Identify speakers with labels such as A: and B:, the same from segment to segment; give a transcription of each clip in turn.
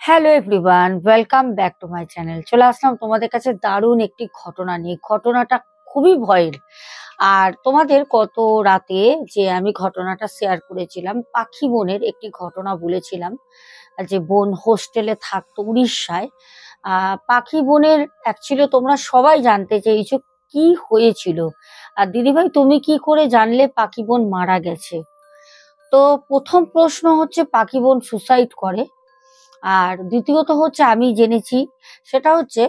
A: Hello everyone, welcome back to my channel. চলে আসলাম তোমাদের কাছে দারুণ একটি ঘটনা নিয়ে। ঘটনাটা খুবই ভয়ের। আর তোমাদের গত রাতে যে আমি ঘটনাটা শেয়ার করেছিলাম, পাখি বোনের একটি ঘটনা বলেছিলাম, যে বোন হোস্টেলে থাকতো উড়িষ্যায়। পাখি বোনের অ্যাকচুয়ালি তোমরা সবাই জানতে চেয়েছো কি হয়েছিল। আর দিদিভাই তুমি কি করে জানলে পাখি বোন মারা গেছে? তো প্রথম প্রশ্ন হচ্ছে পাখি বোন সুসাইড করে। আর দ্বিতীয়ত হচ্ছে আমি জেনেছি, সেটা হচ্ছে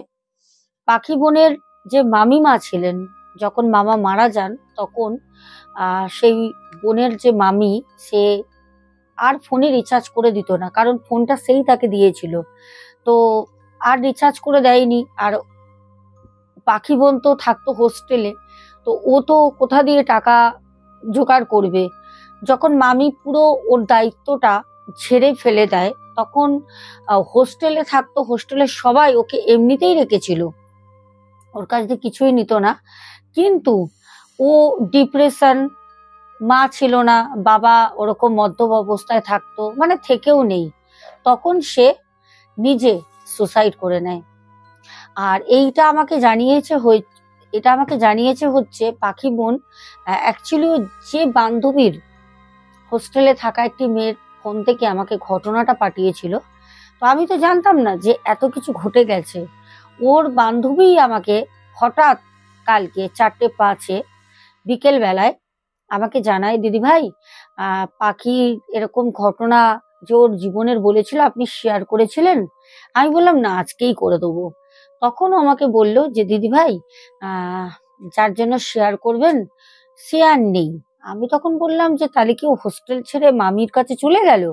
A: পাখি বোনের যে মামিমা ছিলেন, যখন মামা মারা যান তখন সেই বোনের যে মামি, সে আর ফোনে রিচার্জ করে দিত না, কারণ ফোনটা সেই তাকে দিয়েছিল। তো আর রিচার্জ করে দেয়নি। আর পাখি বোন তো থাকতো হোস্টেলে, তো ও তো কোথা দিয়ে টাকা জোগাড় করবে? যখন মামি পুরো ওর দায়িত্বটা ছেড়ে ফেলে দেয়, তখন হোস্টেলে থাকতো, হোস্টেলের সবাই ওকে এমনিতেই রেখেছিল, ওর কাছ দিয়ে কিছুই নিত না। কিন্তু ও ডিপ্রেশন, মা ছিল না, বাবা ওরকম মদ্যপ অবস্থায় থাকতো, মানে থেকেও নেই, তখন সে নিজে সুসাইড করে নেয়। আর এটা আমাকে জানিয়েছে হচ্ছে পাখি বোন অ্যাকচুয়ালি যে বান্ধবীর হোস্টেলে থাকা একটি মেয়ের ফোন থেকে আমাকে ঘটনাটা পাঠিয়েছিল। তো আমি তো জানতাম না যে এত কিছু ঘটে গেছে। ওর বান্ধবী আমাকে হঠাৎ কালকে 4:05 বিকেল বেলায় আমাকে জানায়, দিদি ভাই পাখি এরকম ঘটনা যে ওর জীবনের বলেছিল, আপনি শেয়ার করেছিলেন। আমি বললাম না, আজকেই করে দেবো। তখন ও আমাকে বলল যে দিদি ভাই, আহ যার জন্য শেয়ার করবেন সে আর নেই। আমি তখন বললাম যে তাহলে কি ও হোস্টেল ছেড়ে মামির কাছে চলে গেল?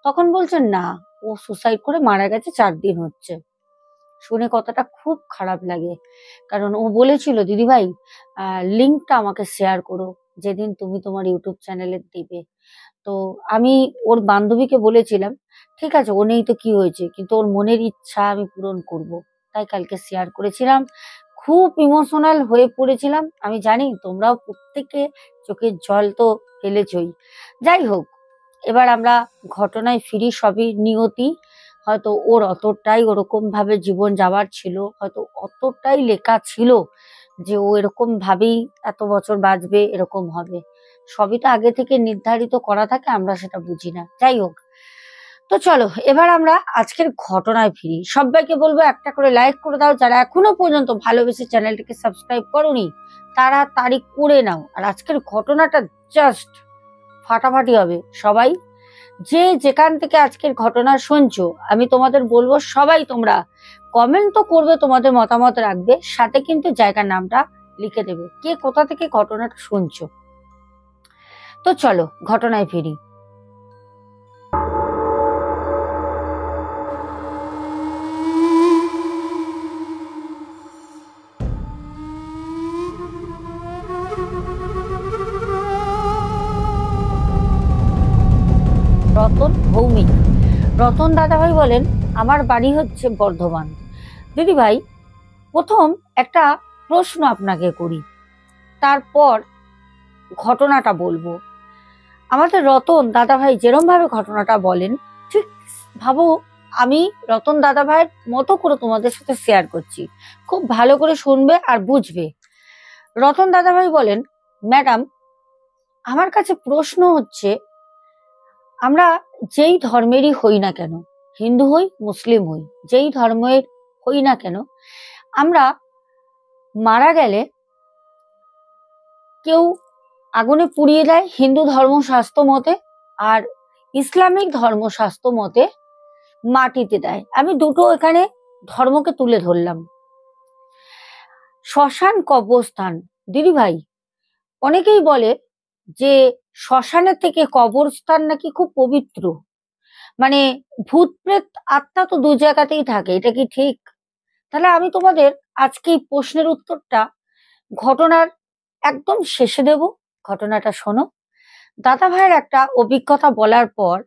A: তখন বলছেন না, ও সুসাইড করে মারা গেছে, 4 দিন হচ্ছে। শুনে কথাটা খুব খারাপ লাগে, কারণ ও বলেছিল দিদি ভাই লিঙ্কটা আমাকে শেয়ার করো যেদিন তুমি তোমার ইউটিউব চ্যানেলে দিবে। তো আমি ওর বান্ধবীকে বলেছিলাম, ঠিক আছে ও নেই তো কি হয়েছে, কিন্তু ওর মনের ইচ্ছা আমি পূরণ করব। তাই কালকে শেয়ার করেছিলাম। খুব ইমোশনাল হয়ে পড়েছিলাম। আমি জানি তোমরাও প্রত্যেকে চোখের জল তো ফেলেছই। যাই হোক, এবার আমরা ঘটনায় ফিরি। সবই নিয়তি। হয়তো ওর অতটাই ওরকম ভাবে জীবন যাওয়ার ছিল, হয়তো অতটাই লেখা ছিল যে ও এরকম ভাবেই এত বছর বাঁচবে, এরকম হবে। সবই তো আগে থেকে নির্ধারিত করা থাকে, আমরা সেটা বুঝি না। যাই হোক, তো চলো এবার আমরা আজকের ঘটনায় ফিরি। সবাইকে বলবো একটা করে লাইক করে দাও, যারা এখনো পর্যন্ত ভালোবেসে চ্যানেলটিকে সাবস্ক্রাইব করোনি তারা তারিখ করে নাও। আর আজকের ঘটনাটা জাস্ট ফাটাফাটি হবে। সবাই যে যেখান থেকে আজকের ঘটনা শুনছো, আমি তোমাদের বলবো সবাই তোমরা কমেন্ট তো করবে, তোমাদের মতামত রাখবে, সাথে কিন্তু জায়গার নামটা লিখে দেবে, কে কোথা থেকে ঘটনাটা শুনছো। তো চলো ঘটনায় ফিরি। রতন ভৌমিক। রতন দাদাভাই বলেন, আমার বাড়ি হচ্ছে বর্ধমান। দিদি ভাই, প্রথম একটা প্রশ্ন আপনাকে করি, তারপর ঘটনাটা বলবো। আমাদের রতন দাদাভাই যেরম ভাবে ঘটনাটা বলেন, ঠিক ভাবো আমি রতন দাদাভাইয়ের মতো করে তোমাদের সাথে শেয়ার করছি। খুব ভালো করে শুনবে আর বুঝবে। রতন দাদাভাই বলেন, ম্যাডাম, আমার কাছে প্রশ্ন হচ্ছে, আমরা যেই ধর্মেরই হই না কেন, হিন্দু হই মুসলিম হই, যেই ধর্মের হই না কেন, আমরা মারা গেলে কেউ আগুনে পুড়িয়ে দেয় হিন্দু ধর্মশাস্ত্র মতে, আর ইসলামিক ধর্মশাস্ত্র মতে মাটিতে দেয়। আমি দুটো এখানে ধর্মকে তুলে ধরলাম। শ্মশান কবরস্থান, দিদি ভাই, অনেকেই বলে যে শ্মশানের থেকে কবরস্থান নাকি খুব পবিত্র, মানে ভূত প্রেত আত্মা তো দু জায়গাতেই থাকে, এটা কি ঠিক? তাহলে আমি তোমাদের আজকে এই প্রশ্নের উত্তরটা ঘটনার একদম শেষে দেব। ঘটনাটা শোনো। দাদা ভাইয়ের একটা অভিজ্ঞতা বলার পর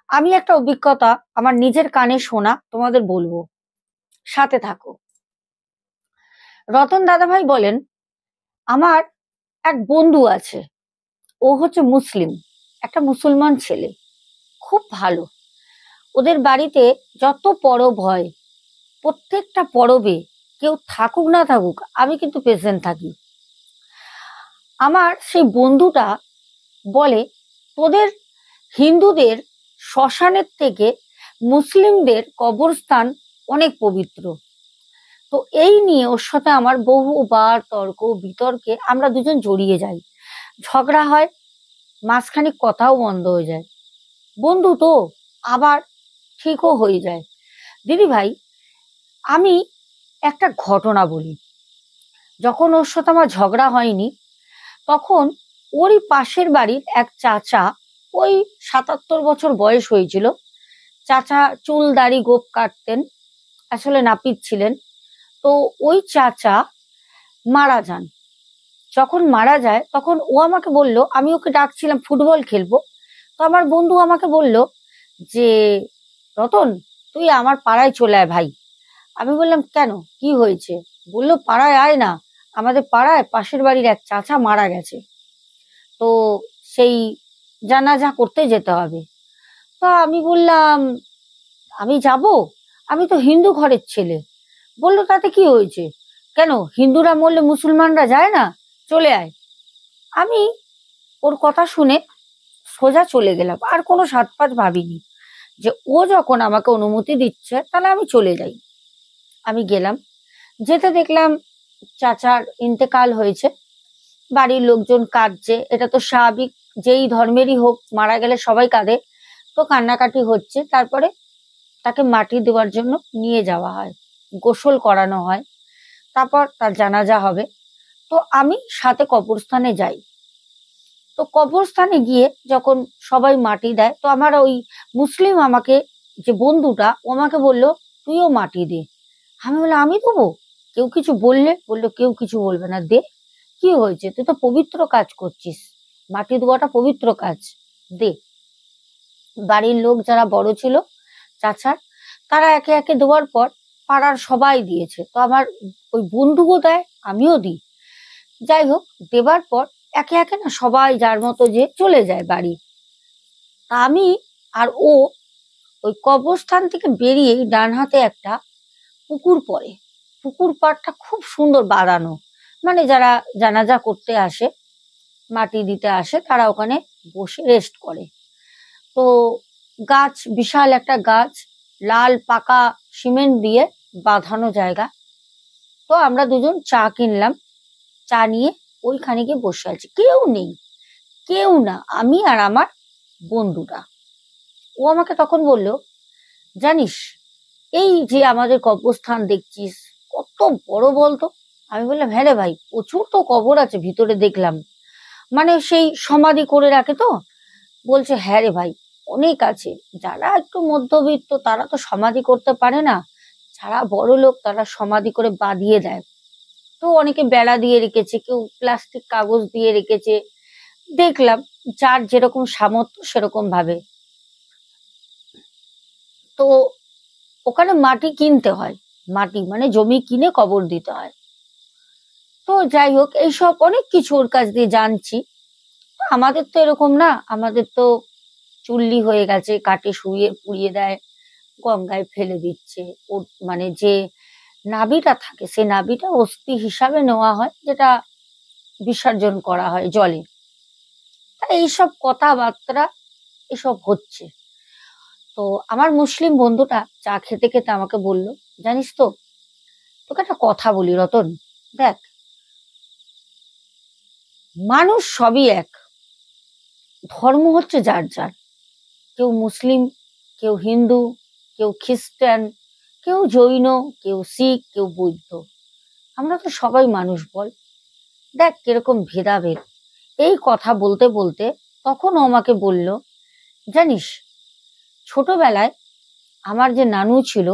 A: আমি একটা অভিজ্ঞতা আমার নিজের কানে শোনা তোমাদের বলবো, সাথে থাকো। রতন দাদাভাই বলেন, আমার এক বন্ধু আছে, ও হচ্ছে মুসলিম, একটা মুসলমান ছেলে, খুব ভালো। ওদের বাড়িতে যত পরব হয় প্রত্যেকটা পরবে কেউ থাকুক না থাকুক আমি কিন্তু প্রেজেন্ট থাকি। আমার সেই বন্ধুটা বলে, তোদের হিন্দুদের শ্মশানের থেকে মুসলিমদের কবরস্থান অনেক পবিত্র। তো এই নিয়ে ওর সাথে আমার বহুবার তর্ক বিতর্কে আমরা দুজন জড়িয়ে যাই, ঝগড়া হয়, মাঝখানে কথাও বন্ধ হয়ে যায়। বন্ধু তো আবার ঠিকও হয়ে যায়। দিদি ভাই, আমি একটা ঘটনা বলি। যখন ওর সাথে আমার ঝগড়া হয়নি, তখন ওরই পাশের বাড়ির এক চাচা, ওই ৭৭ বছর বয়স হয়েছিল, চাচা চুল দাড়ি গোপ কাটতেন, আসলে নাপিত ছিলেন। তো ওই চাচা মারা যান। যখন মারা যায় তখন ও আমাকে বলল, আমি ওকে ডাকছিলাম ফুটবল খেলবো, তো আমার বন্ধু আমাকে বলল যে রতন, তুই আমার পাড়ায় চলে আয় ভাই। আমি বললাম কেন, কি হয়েছে? বললো পাড়ায় আয় না, আমাদের পাড়ায় পাশের বাড়ির এক চাচা মারা গেছে, তো সেই জানাজা করতে যেতে হবে। তো আমি বললাম আমি যাব, আমি তো হিন্দু ঘরের ছেলে। বললো তাতে কি হয়েছে, কেন হিন্দুরা মরলে মুসলমানরা যায় না, চলে আয়। আমি ওর কথা শুনে সোজা চলে গেলাম, আর কোনো সাত পাঁচ ভাবিনি, যে ও যখন আমাকে অনুমতি দিচ্ছে তাহলে আমি চলে যাই। আমি গেলাম, যেতে দেখলাম চাচার ইন্তেকাল হয়েছে, বাড়ির লোকজন কাঁদছে, এটা তো স্বাভাবিক, যেই ধর্মেরই হোক মারা গেলে সবাই কাঁদে। তো কান্নাকাটি হচ্ছে, তারপরে তাকে মাটি দেওয়ার জন্য নিয়ে যাওয়া হয়, গোসল করানো হয়, তারপর তার জানাজা হবে। তো আমি সাথে কবরস্থানে যাই। তো কবরস্থানে গিয়ে যখন সবাই মাটি দেয়, তো আমার ওই মুসলিম আমাকে, যে বন্ধুটা, ও আমাকে বললো তুইও মাটি দে। আমি বললাম আমি দেবো? কেউ কিছু বললে? বললো কেউ কিছু বলবে না, দে, কি হয়েছে, তুই তো পবিত্র কাজ করছিস, মাটি দেওয়াটা পবিত্র কাজ, দে। বাড়ির লোক যারা বড় ছিল চাচার, তারা একে একে দেওয়ার পর পাড়ার সবাই দিয়েছে, তো আমার ওই বন্ধুও দেয়, আমিও দিই। যাই হোক, দেবার পর একে একে না সবাই যার মতো যে চলে যায় বাড়ি। তা আমি আর ও ওই কবরস্থান থেকে বেরিয়েই ডান হাতে একটা পুকুর পড়ে। পুকুর পাড়টা খুব সুন্দর বাঁধানো, মানে যারা জানাজা করতে আসে, মাটি দিতে আসে, তারা ওখানে বসে রেস্ট করে। তো গাছ, বিশাল একটা গাছ, লাল পাকা সিমেন্ট দিয়ে বাঁধানো জায়গা। তো আমরা দুজন চা কিনলাম, চা নিয়ে ওইখানে গিয়ে বসে আছি, কেউ নেই, কেউ না, আমি আর আমার বন্ধুটা। ও আমাকে তখন বলল, জানিস এই যে আমাদের কবরস্থান দেখছিস কত বড় বলতো? আমি বললাম হ্যাঁ রে ভাই, প্রচুর তো কবর আছে ভিতরে দেখলাম, মানে সেই সমাধি করে রাখে তো। বলছে হ্যাঁ রে ভাই, অনেক আছে, যারা একটু মধ্যবিত্ত তারা তো সমাধি করতে পারে না, যারা বড় লোক তারা সমাধি করে বাঁধিয়ে দেয়। তো অনেকে বেড়া দিয়ে রেখেছে, কেউ প্লাস্টিক কাগজ দিয়ে রেখেছে, দেখলাম যার যেরকম সামর্থ্য সেরকম ভাবে। তো ওখানে মাটি কিনতে হয়, মাটি মানে জমি কিনে কবর দিতে হয়। তো যাই হোক, এইসব অনেক কিছু ওর কাছ দিয়ে জানছি। আমাদের তো এরকম না, আমাদের তো চুল্লি হয়ে গেছে, কাটে শুয়ে পুড়িয়ে দেয়, গঙ্গায় ফেলে দিচ্ছে। ওর মানে যে নাভিটা থাকে, সে নাভিটা অস্থি হিসাবে নেওয়া হয়, যেটা বিসর্জন করা হয় জলে। তা এইসব কথাবার্তা এসব হচ্ছে। তো আমার মুসলিম বন্ধুটা চা খেতে খেতে আমাকে বলল, জানিস তো, তোকে একটা কথা বলি রতন, দেখ, মানুষ সবই এক, ধর্ম হচ্ছে যার যার, কেউ মুসলিম, কেউ হিন্দু, কেউ খ্রিস্টান, কেউ জৈন, কেউ শিখ, কেউ বৌদ্ধ, আমরা তো সবাই মানুষ বল, দেখ কিরকম ভেদাভেদ। এই কথা বলতে বলতে তখন ও আমাকে বলল, জানিস ছোটবেলায় আমার যে নানু ছিল,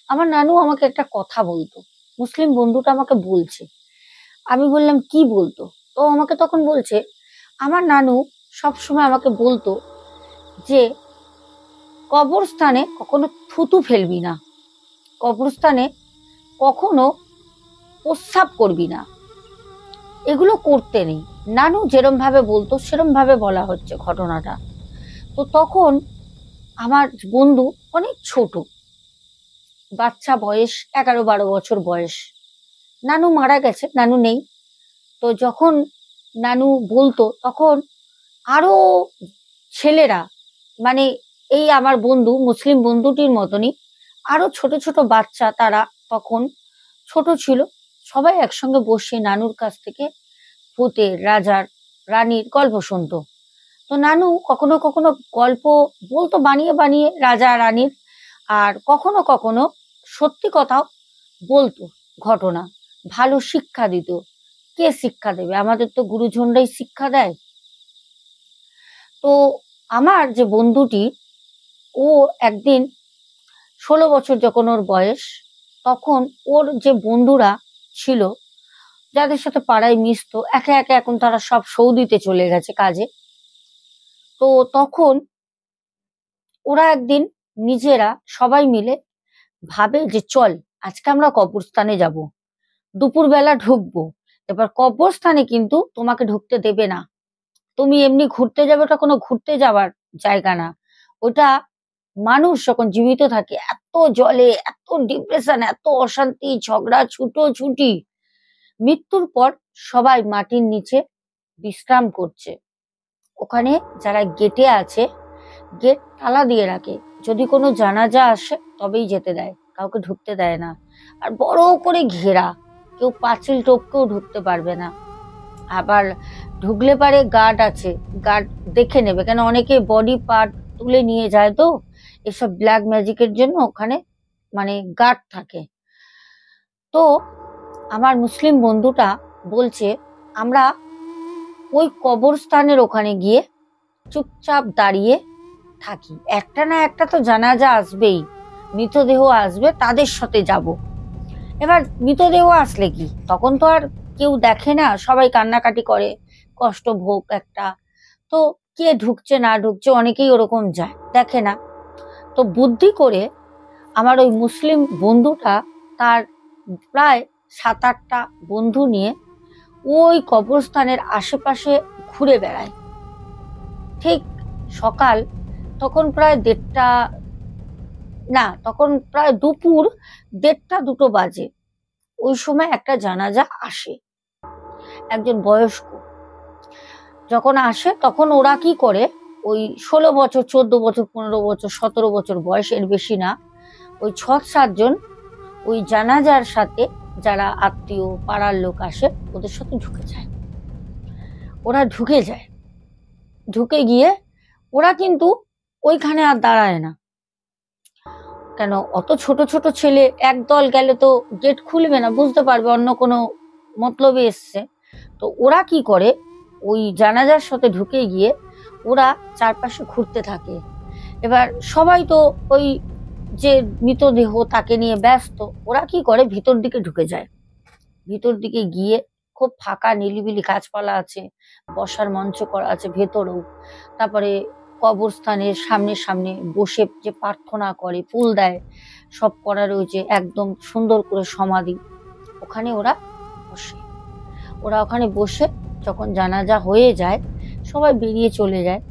A: আমার নানু আমাকে একটা কথা বলতো, মুসলিম বন্ধুটা আমাকে বলছে। আমি বললাম কি বলতো? তো আমাকে তখন বলছে, আমার নানু সবসময় আমাকে বলতো যে কবরস্থানে কখনো থুতু ফেলবি না, কবরস্থানে কখনো প্রস্রাব করবি না, এগুলো করতে নেই। নানু যেরম ভাবে বলতো সেরম ভাবে বলা হচ্ছে ঘটনাটা। তো তখন আমার বন্ধু অনেক ছোট বাচ্চা, বয়স 11-12 বছর বয়স। নানু মারা গেছে, নানু নেই। তো যখন নানু বলতো তখন আরো ছেলেরা, মানে এই আমার বন্ধু, মুসলিম বন্ধুটির মতনই আরো ছোট ছোট বাচ্চা, তারা তখন ছোট ছিল। সবাই একসঙ্গে বসে নানুর কাছ থেকে ভূতের, রাজার, রানীর গল্প শুনতো। তো নানু কখনো কখনো গল্প বলতো বানিয়ে বানিয়ে রাজা রানীর, আর কখনো কখনো সত্যি কথাও বলতো, ঘটনা। ভালো শিক্ষা দিত। কে শিক্ষা দেবে? আমাদের তো গুরুজনরাই শিক্ষা দেয়। তো আমার যে বন্ধুটি, ও একদিন 16 বছর যখন ওর বয়স, তখন ওর যে বন্ধুরা ছিল, যাদের সাথে পাড়ায় মিশতো, একে একে এখন তারা সব সৌদিতে চলে গেছে কাজে। তো তখন ওরা একদিন নিজেরা সবাই মিলে ভাবে যে চল আজকে আমরা কবরস্থানে যাব, দুপুরবেলা ঢুকবো। এবার কবরস্থানে কিন্তু তোমাকে ঢুকতে দেবে না, তুমি এমনি ঘুরতে যাবে, ওটা কোনো ঘুরতে যাওয়ার জায়গা না। ওটা মানুষ যখন জীবিত থাকে এত জলে, এত ডিপ্রেশন, এত অশান্তি, ঝগড়া, ছুটোছুটি, মৃত্যুর পর সবাই মাটির নিচে বিশ্রাম করছে। ওখানে যারা গেটে আছে, গেট তালা দিয়ে রাখে, যদি কোনো জানাজা আসে তবেই যেতে দেয়, কাউকে ঢুকতে দেয় না। আর বড় করে ঘেরা, কেউ পাঁচিল টপকেও ঢুকতে পারবে না। আবার ঢুকলে পারে গার্ড আছে, গার্ড দেখে নেবে, কেন অনেকে বডি পার্ট তুলে নিয়ে যায়, তো এসব ব্ল্যাক ম্যাজিকের জন্য ওখানে মানে গার্ড থাকে। তো আমার মুসলিম বন্ধুটা বলছে আমরা ওই কবরস্থানের ওখানে গিয়ে চুপচাপ দাঁড়িয়ে থাকি, একটা না একটা তো জানাজা আসবেই, মৃতদেহ আসবে, তাদের সাথে যাব। এবার মৃতদেহ আসলে কি, তখন তো আর কেউ দেখে না, সবাই কান্নাকাটি করে, কষ্ট ভোগ একটা। তো কে ঢুকছে না ঢুকছে, অনেকেই ওরকম যায়, দেখে না। তো বুদ্ধি করে আমার ওই মুসলিম বন্ধুটা তার প্রায় 7-8টা বন্ধু নিয়ে ওই কবরস্থানের আশেপাশে ঘুরে বেড়ায়। ঠিক সকাল, তখন প্রায় 1:30, না তখন প্রায় দুপুর 1:30-2টো বাজে। ওই সময় একটা জানাজা আসে, একজন বয়স্ক যখন আসে, তখন ওরা কি করে, ওই 16 বছর, 14 বছর, 15 বছর, 17 বছর বয়সের বেশি না, ওই 6-7 জন ওই জানাজার সাথে, যারা আত্মীয় পাড়ার লোক আসে ওদের সাথে ঢুকে যায়। ওরা ঢুকে যায়, ঢুকে গিয়ে ওরা কিন্তু ওইখানে আর দাঁড়ায় না, কেন অত ছোট ছোট ছেলে একদল গেলে তো গেট খুলবে না, বুঝতে পারবে অন্য কোনো মতলবে এসছে। তো ওরা কি করে, ওই জানাজার সাথে ঢুকে গিয়ে ওরা চারপাশে ঘুরতে থাকে। এবার সবাই তো ওই যে মৃতদেহ তাকে নিয়ে ব্যস্ত, ওরা কি করে ভিতর দিকে ঢুকে যায়। ভিতর দিকে গিয়ে খুব ফাঁকা নিলিবিলি, গাছপালা আছে, বসার মঞ্চ করা আছে ভেতরেও। তারপরে কবরস্থানের সামনে সামনে বসে যে প্রার্থনা করে, ফুল দেয়, সব করা রয়েছে, একদম সুন্দর করে সমাধি। ওখানে ওরা বসে, ওখানে বসে যখন জানাজা হয়ে যায় সবাই বেরিয়ে চলে যায়,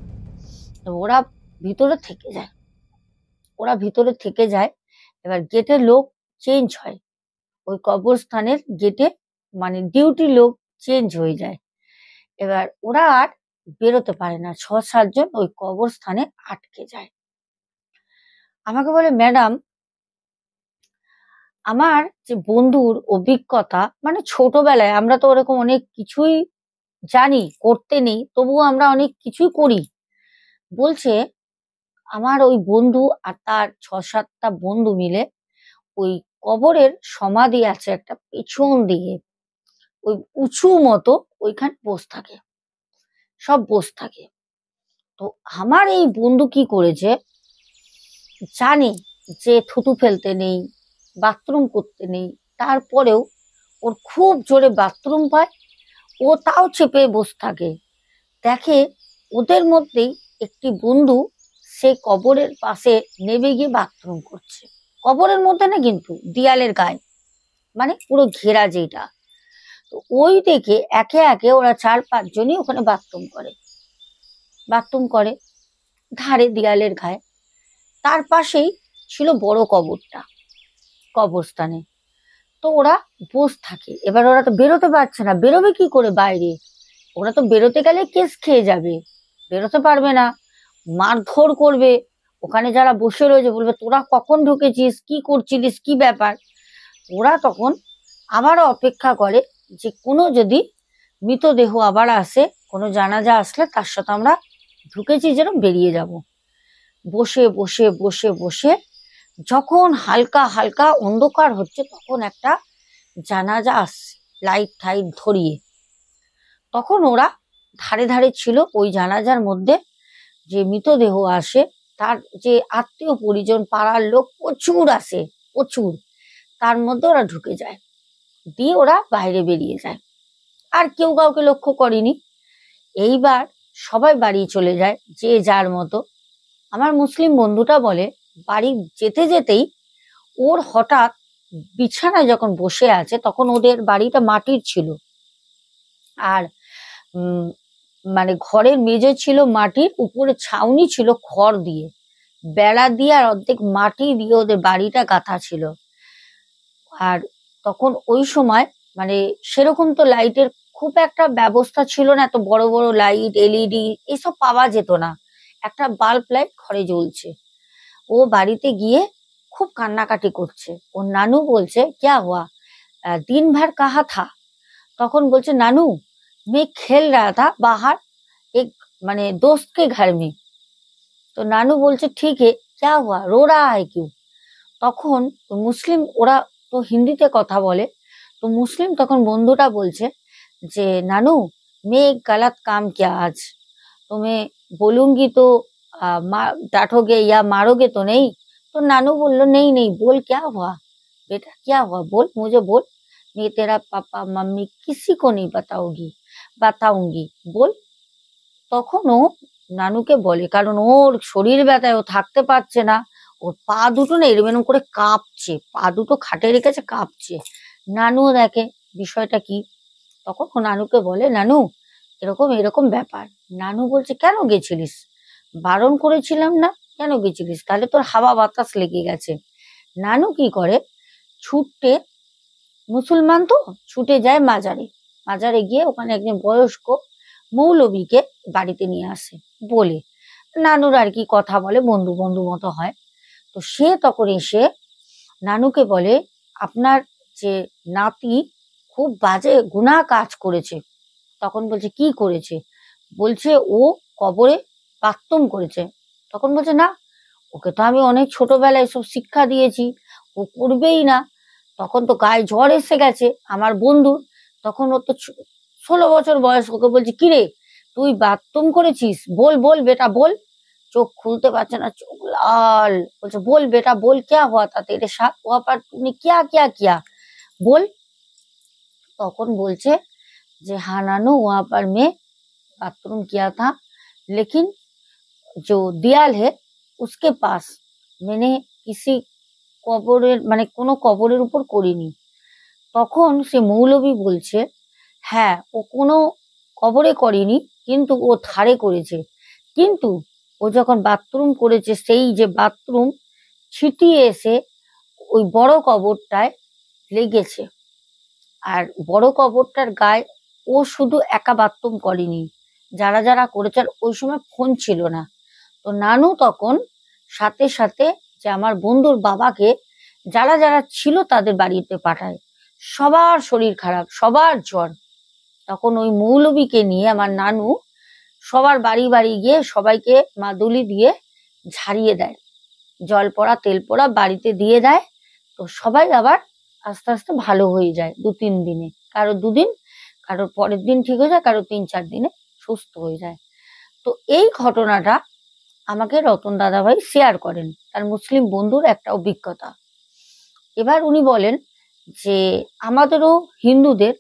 A: তো ওরা ভিতরে থেকে যায়। এবার গেটের লোক চেঞ্জ হয়, ওই কবরস্থানের গেটে মানে ডিউটি লোক চেঞ্জ হয়ে যায়। এবার ওরা আর বেরোতে পারে না, 6-7 জন ওই কবরস্থানে আটকে যায়। আমাকে বলে, ম্যাডাম, আমার যে বন্ধুর অভিজ্ঞতা, মানে ছোটবেলায় আমরা তো ওরকম অনেক কিছুই জানি, করতে নেই, তবুও আমরা অনেক কিছুই করি। বলছে আমার ওই বন্ধু আর তার 6-7টা বন্ধু মিলে ওই কবরের সমাধি আছে একটা পেছন দিকে, ওই উঁচু মতো, ওইখানে বসে থাকে, সব বসে থাকে। তো আমার এই বন্ধু কি করেছে, জানে যে থুতু ফেলতে নেই, বাথরুম করতে নেই, তারপরেও ওর খুব জোরে বাথরুম পায়, ও তাও চেপে বসে থাকে। দেখে ওদের মধ্যেই একটি বন্ধু সে কবরের পাশে নেমে গিয়ে বাথরুম করছে, কবরের মধ্যে না কিন্তু দেয়ালের গায়ে, মানে পুরো ঘেরা যেটা। তো ওই দেখে একে একে ওরা 4-5 জনই ওখানে বাথরুম করে ধারে দেয়ালের গায়ে। তার পাশেই ছিল বড় কবরস্থানে। তো ওরা বসে থাকে, এবার ওরা তো বেরোতে পারছে না, বেরোবে কি করে বাইরে? ওরা তো বেরোতে গেলে কেস খেয়ে যাবে, বেরোতে পারবে না, মারধর করবে। ওখানে যারা বসে রয়েছে বলবে তোরা কখন ঢুকেছিস, কি করছিলিস, কি ব্যাপার। ওরা তখন আবারও অপেক্ষা করে যে কোনো যদি মৃতদেহ আবার আসে, কোনো জানাজা আসলে তার সাথে আমরা ঢুকেছি যেন বেরিয়ে যাব। বসে বসে বসে বসে যখন হালকা হালকা অন্ধকার হচ্ছে তখন একটা জানাজা আসছে লাইট টাইট ধরিয়ে। তখন ওরা ধারে ধারে ছিল, ওই জানাজার মধ্যে যে মৃতদেহ আসে তার যে আত্মীয় পরিজন পাড়ার লোক প্রচুর আসে, প্রচুর, তার মধ্যে ওরা ঢুকে যায়, দিয়ে ওরা বাইরে বেরিয়ে যায়। আর কেউ কাউকে লক্ষ্য করেনি। এইবার সবাই বাড়ি চলে যায় যে যার মতো। আমার মুসলিম বন্ধুটা বলে বাড়ি যেতে যেতেই ওর হঠাৎ বিছানায় যখন বসে আছে, তখন ওদের বাড়িটা মাটির ছিল, আর মানে ঘরের মেঝে ছিল মাটির, উপরে ছাউনি ছিল খড় দিয়ে, বেড়া দিয়ে আর অর্ধেক মাটি দিয়ে ওদের বাড়িটা গাঁথা ছিল। আর তখন ওই সময় মানে সেরকম তো লাইটের খুব একটা ব্যবস্থা ছিল না, এত বড় বড় লাইট এলইডি এসব পাওয়া যেত না। একটা বাল্ব লাইট ঘরে জ্বলছে। ও বাড়িতে গিয়ে খুব কান্নাকাটি করছে। ওর নানু বলছে ক্যা হুয়া, দিন ভর কাহা থা? তখন বলছে नानू मैं खेल रहा था बाहर एक माने दोस्त के घर में। तो नानू बोलছে ठीक है क्या हुआ, रो रहा है क्यों? তখন মুসলিম, ওরা তো হিন্দিতে কথা বলে, তো মুসলিম তখন বন্ধুটা বলছে যে नानू मैं एक गलत काम किया आज, तो मैं बोलूंगी तो डांटोगे या मारोगे तो नहीं? तो नानू बोल नहीं नहीं, बोल क्या हुआ बेटा, क्या हुआ, बोल मुझे बोल, मैं तेरा पापा मम्मी किसी को नहीं बताऊंगी, बोल। তখন ও নানুকে বলে, কারণ ওর শরীর ব্যথায় ও থাকতে পারছে না, ওর পা দুটো না এরকম করে কাঁপছে, পা দুটো খাটে রেখেছে কাঁপছে। নানুও দেখে বিষয়টা কি, তখন ও নানুকে বলে নানু এরকম এরকম ব্যাপার। নানু বলছে কেন গেছিলিস, বারণ করেছিলাম না, কেন গেছিলিস, তাহলে তোর হাওয়া বাতাস লেগে গেছে। নানু কি করে, ছুটে, মুসলমান তো, ছুটে যায় মাজারে, মাজারে গিয়ে ওখানে একজন বয়স্ক মৌলবীকে বাড়িতে নিয়ে আসে বলে। নানুর আর কি কথা বলে, বন্ধু বন্ধু মতো হয়। তো সে তখন এসে নানুকে বলে আপনার যে নাতি খুব বাজে গুনাহ কাজ করেছে। তখন বলছে কি করেছে? বলছে ও কবরে বাথরুম করেছে। তখন বলছে না, ওকে তো আমি অনেক ছোটবেলায় এসব শিক্ষা দিয়েছি, ও করবেই না। তখন তো গায়ে জ্বর এসে গেছে আমার বন্ধুর, তখন ওর তো 16 বছর বয়স। ওকে বলছে কিরে তুই বাথরুম করেছিস, বল বল বেটা বল। চোখ খুলতে পারছে না, চোখ লাল। বলছে বল বেটা বল, ক্যা হুয়া था तेरे साथ, वहां पर तूने क्या क्या किया, बोल। তখন বলছে যে हाँ नानू वहां पर मैं बाथरूम किया था, लेकिन जो दीवाल है उसके पास मैंने किसी কবরের মানে কোনো কবরের উপর করিনি। তখন সে মৌলবী বলছে হ্যাঁ ও কোনো কবরে করেনি, কিন্তু ও ধারে করেছে, কিন্তু ও যখন বাথরুম করেছে সেই যে বাথরুম ছিটিয়ে এসে ওই বড় কবরটায় লেগেছে। আর বড় কবরটার গায়ে ও শুধু একা বাথরুম করেনি, যারা যারা করেছে, আর ওই সময় ফোন ছিল না। তো নানু তখন সাথে সাথে যে আমার বন্ধুর বাবাকে যারা যারা ছিল তাদের বাড়িতে পাঠায়। সবার শরীর খারাপ, সবার জ্বর। তখন ওই মৌলবীকে নিয়ে আমার নানু সবার বাড়ি বাড়ি গিয়ে সবাইকে মাদুলি দিয়ে ঝাড়িয়ে দেয়, জল পড়া তেল পড়া বাড়িতে দিয়ে দেয়। তো সবাই আবার আস্তে আস্তে ভালো হয়ে যায় 2-3 দিনে, কারো 2 দিন, কারো পরের দিন ঠিক হয়ে যায়, কারো 3-4 দিনে সুস্থ হয়ে যায়। তো এই ঘটনাটা আমাকে রতন দাদাভাই শেয়ার করেন, তার মুসলিম বন্ধুর একটা অভিজ্ঞতা। এবার উনি বলেন যে আমাদেরও হিন্দুদের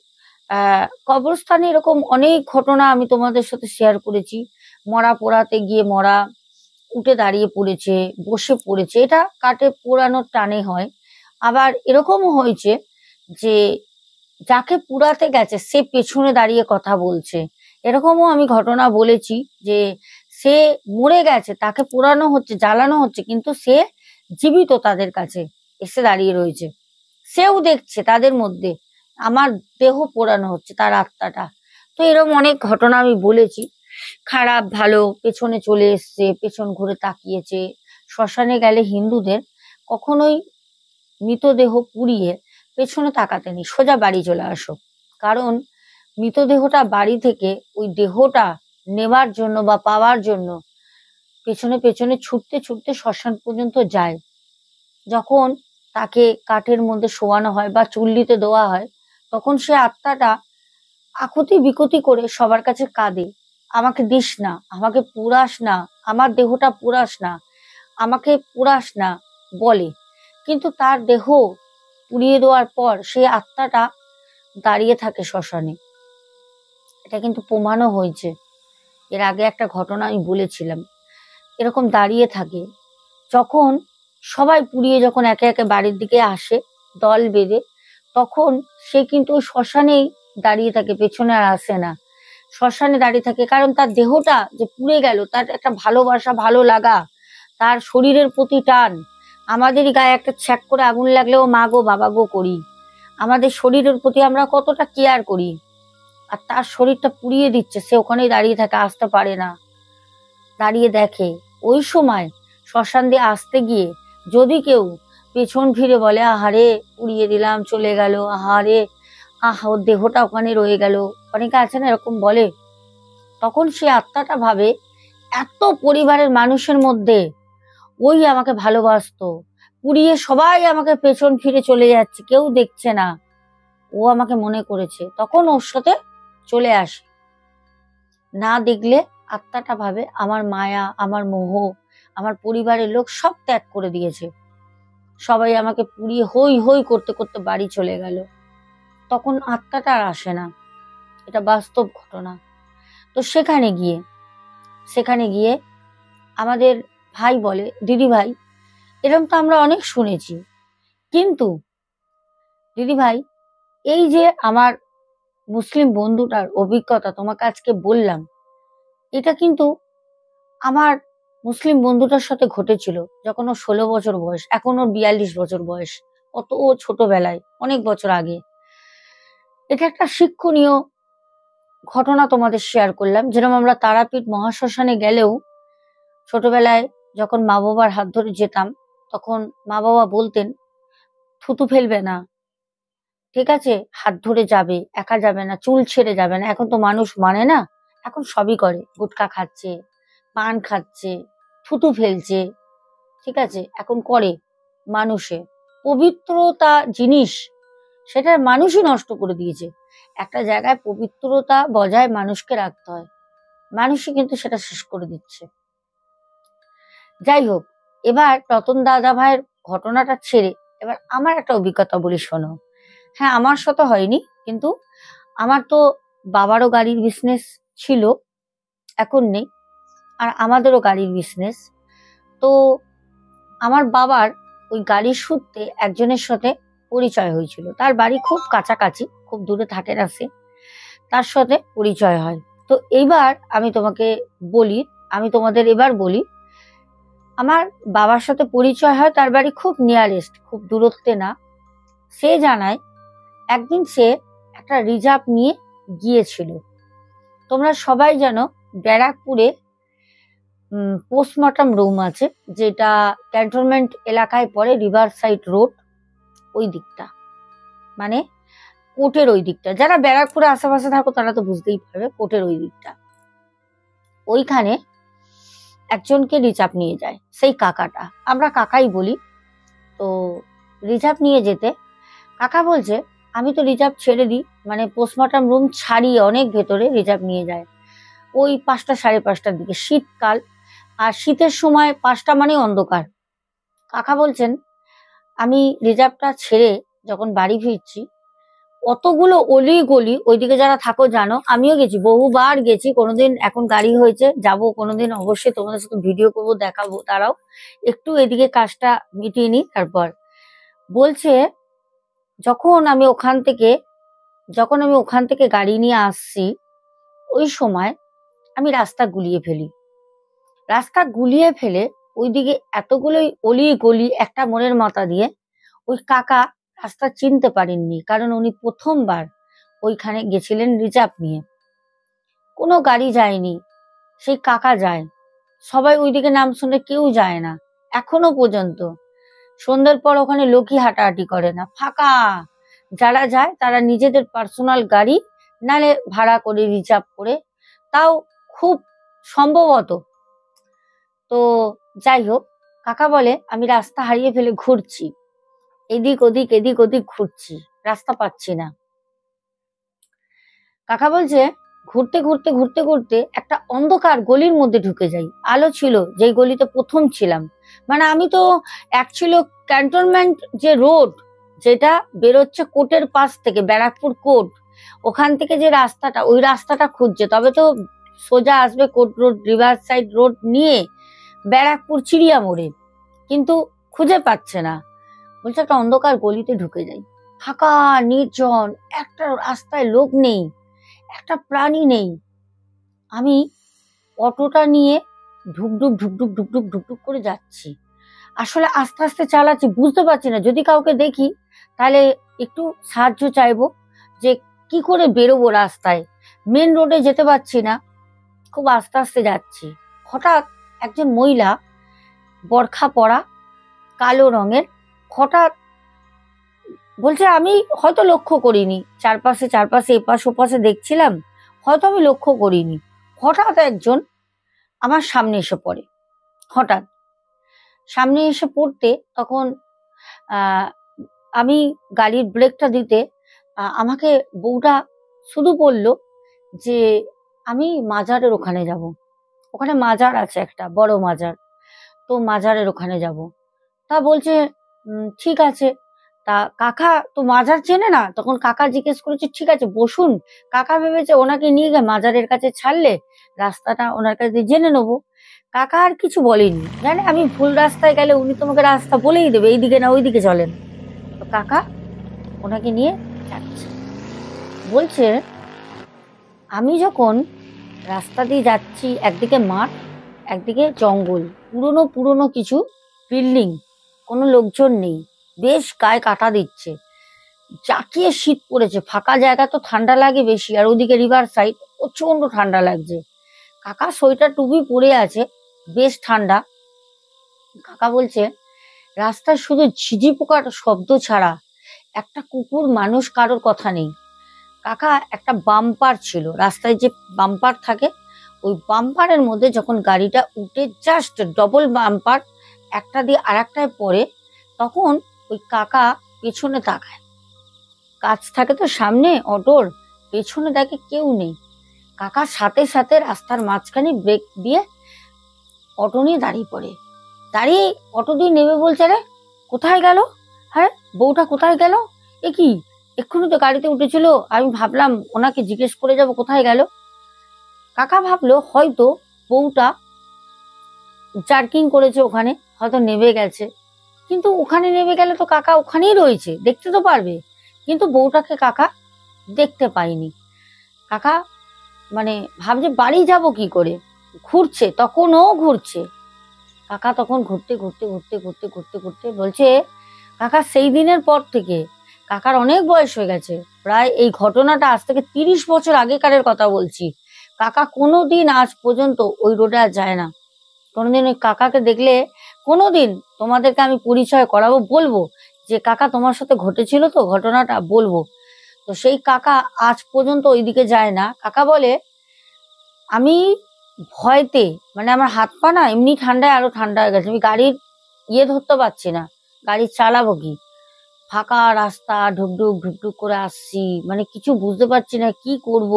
A: কবরস্থানে এরকম অনেক ঘটনা আমি তোমাদের সাথে শেয়ার করেছি। মরা পোড়াতে গিয়ে মরা উঠে দাঁড়িয়ে পড়েছে, বসে পড়েছে, এটা কাটে পোড়ানোর টানে হয়। আবার এরকমও হয়েছে যে যাকে পুড়াতে গেছে সে পেছনে দাঁড়িয়ে কথা বলছে, এরকমও আমি ঘটনা বলেছি যে সে মরে গেছে, তাকে পোড়ানো হচ্ছে, জ্বালানো হচ্ছে, কিন্তু সে জীবিত তাদের কাছে এসে দাঁড়িয়ে রয়েছে। সেও দেখছে তাদের মধ্যে আমার দেহ পোড়ানো হচ্ছে, তার আত্মাটা। তো এরকম অনেক ঘটনা আমি বলেছি, খারাপ ভালো, পেছনে চলে এসছে, পেছন ঘুরে তাকিয়েছে। শ্মশানে গেলে হিন্দুদের কখনোই মৃতদেহ পুড়িয়ে পেছনে তাকাতে নেই, সোজা বাড়ি চলে আসো। কারণ মৃতদেহটা বাড়ি থেকে ওই দেহটা নেবার জন্য বা পাওয়ার জন্য পেছনে পেছনে ছুটতে ছুটতে শ্মশান পর্যন্ত যায়। যখন তাকে কাঠের মধ্যে শোয়ানো হয় বা চুল্লিতে দেওয়া হয়, তখন সে আত্মাটা আকুতি বিকুতি করে সবার কাছে কাঁদে, আমাকে দিস না, আমাকে পুড়াস না, আমার দেহটা পুড়াস না, আমাকে পুড়াস না বলে। কিন্তু তার দেহ পুড়িয়ে দেওয়ার পর সেই আত্মাটা দাঁড়িয়ে থাকে শ্মশানে। এটা কিন্তু প্রমাণও হয়েছে, এর আগে একটা ঘটনা আমি বলেছিলাম। এরকম দাঁড়িয়ে থাকে, যখন সবাই পুড়িয়ে যখন একে একে বাড়ির দিকে আসে দল বেঁধে, তখন সে কিন্তু ওই শ্মশানেই দাঁড়িয়ে থাকে, পেছনে আর আসে না। শ্মশানে দাঁড়িয়ে থাকে, কারণ তার দেহটা যে পুড়ে গেল, তার একটা ভালোবাসা, ভালো লাগা, তার শরীরের প্রতি টান। আমাদেরই গায়ে একটা ছ্যাক করে আগুন লাগলেও মা গো বাবা গো করি, আমাদের শরীরের প্রতি আমরা কতটা কেয়ার করি। আর তার শরীরটা পুড়িয়ে দিচ্ছে, সে ওখানেই দাঁড়িয়ে থাকে, আসতে পারে না, দাঁড়িয়ে দেখে। ওই সময় শ্মশান দিয়ে আসতে গিয়ে যদি কেউ পেছন ফিরে বলে, আহারে পুড়িয়ে দিলাম চলে গেল, আহারে ওর দেহটা ওখানে রয়ে গেল, অনেকে আছে না এরকম বলে, তখন সে আত্মাটা ভাবে এত পরিবারের মানুষের মধ্যে ওই আমাকে ভালোবাসতো, পুড়িয়ে সবাই আমাকে পেছন ফিরে চলে যাচ্ছে, কেউ দেখছে না, ও আমাকে মনে করেছে, তখন ওর সাথে চলে আসে। না দেখলে আত্মাটা ভাবে আমার মায়া, আমার মোহ, আমার পরিবারের লোক সব ত্যাগ করে দিয়েছে, সবাই আমাকে পুড়িয়ে হই হই করতে করতে বাড়ি চলে গেল। তখন আত্মাটা আর আসে না, এটা বাস্তব ঘটনা। তো সেখানে গিয়ে আমাদের ভাই বলে, দিদি ভাই এরকম তো আমরা অনেক শুনেছি, কিন্তু দিদি ভাই এই যে আমার মুসলিম বন্ধুটার অভিজ্ঞতা তোমাকে আজকে বললাম, এটা কিন্তু আমার মুসলিম বন্ধুটার সাথে ঘটেছিল যখন ওর 16 বছর বয়স, এখন ওর 42 বছর বয়স। কত ও ছোটবেলায়, অনেক বছর আগে। এটা একটা শিক্ষণীয় ঘটনা তোমাদের শেয়ার করলাম। যেরকম আমরা তারাপীঠ মহাশ্মশানে গেলেও ছোটবেলায় যখন মা বাবার হাত ধরে যেতাম, তখন মা বাবা বলতেন থুতু ফেলবে না, ঠিক আছে, হাত ধরে যাবে, একা যাবে না, চুল ছেড়ে যাবে না। এখন তো মানুষ মানে না, এখন সবই করে, গুটখা খাচ্ছে, পান খাচ্ছে, থুতু ফেলছে, ঠিক আছে, এখন করে। মানুষে পবিত্রতা জিনিস, সেটা মানুষই নষ্ট করে দিয়েছে। একটা জায়গায় পবিত্রতা বজায় মানুষকে রাখতে হয়, মানুষই কিন্তু সেটা শেষ করে দিচ্ছে। যাই হোক, এবার রতন দাদা ভাইয়ের ঘটনাটা ছেড়ে এবার আমার একটা অভিজ্ঞতা বলি, শোনো। হ্যাঁ, আমার সাথে হয়নি, কিন্তু আমার তো বাবারও গাড়ির বিজনেস ছিল, এখন নেই, আর আমাদেরও গাড়ির বিজনেস। তো আমার বাবার ওই গাড়ির সূত্রে একজনের সাথে পরিচয় হয়েছিল, তার বাড়ি খুব কাছাকাছি, খুব দূরে থাকে না সে, তার সাথে পরিচয় হয়। তো এইবার আমি তোমাদের এবার বলি, আমার বাবার সাথে পরিচয় হয়, তার বাড়ি খুব নিয়ারেস্ট, খুব দূরত্বে না। সে জানায় একদিন সে একটা রিজার্ভ নিয়ে গিয়েছিল। তোমরা সবাই জানো ব্যারাকপুরে পোস্টমর্টম রুম আছে, যেটা ক্যান্টনমেন্ট এলাকায় পড়ে, রিভার সাইড রোড ওই দিকটা, মানে কোর্টের ওই দিকটা। যারা ব্যারাকপুরে আশেপাশে থাকো তারা তো বুঝতেই পারবে, কোর্টের ওই দিকটা। ওইখানে একজনকে রিজার্ভ নিয়ে যায়, সেই কাকাটা, আমরা কাকাই বলি। তো রিজার্ভ নিয়ে যেতে কাকা বলছে, আমি তো রিজার্ভ ছেড়ে দিই, মানে পোস্টমর্টম রুম ছাড়িয়ে অনেক ভেতরে রিজার্ভ নিয়ে যায়, ওই 5টা 5:30টার দিকে, শীতকাল, আর শীতের সময় 5টা মানে অন্ধকার। কাকা বলছেন, আমি রিজার্ভটা ছেড়ে যখন বাড়ি ফিরছি, অতগুলো অলি গলি, ওইদিকে যারা থাকো জানো, আমিও গেছি, বহুবার গেছি, কোনোদিন, এখন গাড়ি হয়েছে যাব কোনোদিন, অবশ্যই তোমাদের সাথে ভিডিও করবো, দেখাবো। তারাও একটু এদিকে কাজটা মিটিয়ে নি। তারপর বলছে, যখন আমি ওখান থেকে গাড়ি নিয়ে আসছি, ওই সময় আমি রাস্তা গুলিয়ে ফেলে ওইদিকে এতগুলোই অলি গলি একটা মোড়ের মাথা দিয়ে। ওই কাকা রাস্তা চিনতে পারেননি, কারণ উনি প্রথমবার ওইখানে গেছিলেন রিজার্ভ নিয়ে, কোনো গাড়ি যায়নি, সেই কাকা যায়। সবাই ওইদিকে নাম শুনে কেউ যায় না এখনো পর্যন্ত। সন্ধ্যের পর ওখানে লোকই হাঁটাহাঁটি করে না, ফাঁকা। যারা যায় তারা নিজেদের পার্সোনাল গাড়ি নালে ভাড়া করে, রিজার্ভ করে, তাও খুব সম্ভবত। তো যাই হোক, কাকা বলে আমি রাস্তা হারিয়ে ফেলে ঘুরছি, এদিক ওদিক এদিক ওদিক ঘুরছি, রাস্তা পাচ্ছি না। কাকা বলছে ঘুরতে ঘুরতে ঘুরতে ঘুরতে একটা অন্ধকার গলির মধ্যে ঢুকে যাই। আলো ছিল, যেই গলিতে প্রথম ছিলাম। মানে আমি তো অ্যাকচুয়ালি ক্যান্টনমেন্ট যে রোড, যেটা বেরোচ্ছে কোর্টের পাশ থেকে, ব্যারাকপুর কোর্ট, ওখান থেকে যে রাস্তাটা, ওই রাস্তাটা খুঁজছে। তবে তো সোজা আসবে court road, river side road নিয়ে ব্যারাকপুর চিড়িয়া মোড়ে, কিন্তু খুঁজে পাচ্ছে না। বলছে একটা অন্ধকার গলিতে ঢুকে যাই, ফাঁকা নির্জন, একটা রাস্তায় লোক নেই, একটা প্রাণী নেই। আমি অটোটা নিয়ে ঢুকঢুক ঢুকঢুক ঢুকঢুক ঢুকঢুক করে যাচ্ছি। আসলে আস্তে আস্তে চালাচ্ছি, বুঝতে পারছি না, যদি কাউকে দেখি তাহলে একটু সাহায্য চাইবো, যে কি করে বেরোবো রাস্তায়। মেন রোডে যেতে পারছি না, খুব আস্তে আস্তে যাচ্ছি। হঠাৎ একজন মহিলা, বরখা পরা, কালো রঙের, হঠাৎ বলছে, আমি হয়তো লক্ষ্য করিনি, চারপাশে চারপাশে এপাশ ওপাশে দেখছিলাম, হয়তো আমি লক্ষ্য করিনি। হঠাৎ একজন আমার সামনে এসে পড়ে। হঠাৎ সামনে এসে পড়তে তখন আহ আমি গাড়ির ব্রেকটা দিতে, আমাকে বউটা শুধু বলল যে আমি মাজারের ওখানে যাব, ওখানে মাজার আছে, একটা বড় মাজার, তো মাজারের ওখানে যাব। তা বলছে ঠিক আছে। তা কাকা তো মাজার চেনে না, তখন কাকা জিজ্ঞেস করেছে ঠিক আছে বসুন। কাকা ভেবেছে ওনাকে নিয়ে গিয়ে মাজারের কাছে ছাড়লে রাস্তাটা ওনার কাছে জেনে নেবো। কাকা আর কিছু বলেনি, জানে আমি ভুল রাস্তায় গেলে উনি তোমাকে রাস্তা বলেই দেবে, এইদিকে না ওইদিকে চলেন। তো কাকা ওনাকে নিয়ে যাচ্ছে। বলছে আমি যখন রাস্তা দিয়ে যাচ্ছি, একদিকে মাঠ, একদিকে জঙ্গল, পুরনো পুরনো কিছু বিল্ডিং, কোনো লোকজন নেই, বেশ গায়ে কাটা দিচ্ছে, জাঁকিয়ে শীত পড়েছে। ফাঁকা জায়গা তো ঠান্ডা লাগে বেশি, আর ওদিকে রিভার সাইড, প্রচন্ড ঠান্ডা লাগছে। কাকা সোয়েটার টুপি পরে আছে, বেশ ঠান্ডা। কাকা বলছে রাস্তায় শুধু ঝিঝি পোকার শব্দ ছাড়া একটা কুকুর মানুষ কারোর কথা নেই। কাকা একটা বাম্পার ছিল, রাস্তায় যে বাম্পার থাকে, ওই বাম্পারের মধ্যে যখন গাড়িটা উঠে জাস্ট ডবল বাম্পার একটা দিয়ে আর একটায় পড়ে, তখন ওই কাকা পেছনে তাকায়। কাজ থাকে তো সামনে অটোর, পেছনে দেখে কেউ নেই। কাকার সাথে সাথে রাস্তার মাঝখানে ব্রেক দিয়ে অটো নিয়ে দাঁড়িয়ে পড়ে। দাঁড়িয়ে অটো দিয়ে নেমে বলছে রে কোথায় গেল, হ্যাঁ বউটা কোথায় গেল, এ কি এক্ষুনি তো গাড়িতে উঠেছিল, আমি ভাবলাম ওনাকে জিজ্ঞেস করে যাব কোথায় গেল। কাকা ভাবলো হয়তো বউটা জার্কিং করেছে, ওখানে হয়তো নেমে গেছে। কিন্তু ওখানে নেমে গেলে তো কাকা ওখানেই রয়েছে, দেখতে তো পারবে, কিন্তু বউটাকে কাকা দেখতে পাইনি। কাকা মানে ভাবছে বাড়ি যাব কি করে, ঘুরছে, তখনও ঘুরছে। কাকা তখন ঘুরতে ঘুরতে ঘুরতে ঘুরতে ঘুরতে ঘুরতে বলছে কাকা সেই দিনের পর থেকে, কাকার অনেক বয়স হয়ে গেছে, প্রায় এই ঘটনাটা আজ থেকে 30 বছর আগেকারের কথা বলছি, কাকা কোনোদিন আজ পর্যন্ত ওই রোডে আর যায় না। কোনোদিন ওই কাকাকে দেখলে কোনোদিন তোমাদেরকে আমি পরিচয় করাবো, বলবো যে কাকা তোমার সাথে ঘটেছিল তো ঘটনাটা, বলবো। তো সেই কাকা আজ পর্যন্ত ওইদিকে যায় না। কাকা বলে আমি ভয়তে, মানে আমার হাত পা না এমনি ঠান্ডায় আরো ঠান্ডা হয়ে গেছে, আমি গাড়ির ধরতে পারছি না, গাড়ি চালাবো কি, ফাঁকা রাস্তা, ঢুকঢুক ঢুকঢুক করে আসছি, মানে কিছু বুঝতে পারছি না কি করব।